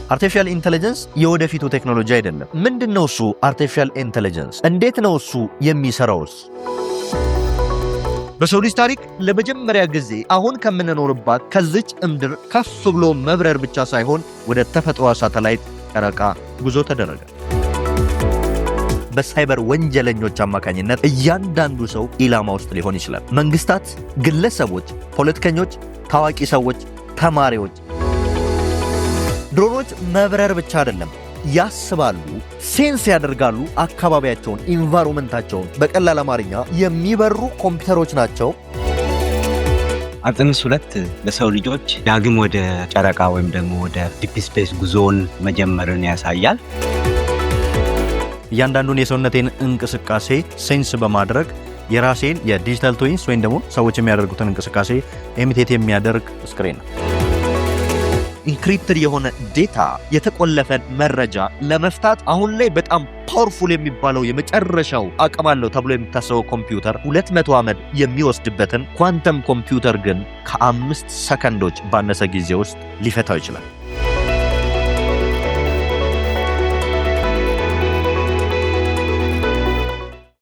አርቲፊሻል ኢንተለጀንስ የወደፊቱ ቴክኖሎጂ አይደለም። ምንድነው እሱ አርቲፊሻል ኢንተለጀንስ? እንዴት ነው እሱ የሚሰራውስ? በሰው ልጅ ታሪክ ለመጀመሪያ ጊዜ አሁን ከምንኖርባት ከዚች ምድር ከፍ ብሎ መብረር ብቻ ሳይሆን ወደ ተፈጥሮ ሳተላይት ጨረቃ ጉዞ ተደረገ። በሳይበር ወንጀለኞች አማካኝነት እያንዳንዱ ሰው ኢላማ ውስጥ ሊሆን ይችላል። መንግስታት፣ ግለሰቦች፣ ፖለቲከኞች፣ ታዋቂ ሰዎች፣ ተማሪዎች። ድሮኖች መብረር ብቻ አይደለም፣ ያስባሉ፣ ሴንስ ያደርጋሉ፣ አካባቢያቸውን፣ ኢንቫይሮንመንታቸውን። በቀላል አማርኛ የሚበሩ ኮምፒውተሮች ናቸው። አርጤሚስ 2 ለሰው ልጆች ዳግም ወደ ጨረቃ ወይም ደግሞ ወደ ዲፕ ስፔስ ጉዞን መጀመርን ያሳያል። እያንዳንዱን የሰውነቴን እንቅስቃሴ ሴንስ በማድረግ የራሴን የዲጂታል ትዊንስ ወይም ደግሞ ሰዎች የሚያደርጉትን እንቅስቃሴ ኢሚቴት የሚያደርግ ስክሪን ነው። ኢንክሪፕትድ የሆነ ዴታ፣ የተቆለፈን መረጃ ለመፍታት አሁን ላይ በጣም ፓወርፉል የሚባለው የመጨረሻው አቅም አለው ተብሎ የሚታሰበው ኮምፒውተር 200 ዓመት የሚወስድበትን ኳንተም ኮምፒውተር ግን ከ5 ሰከንዶች ባነሰ ጊዜ ውስጥ ሊፈታው ይችላል።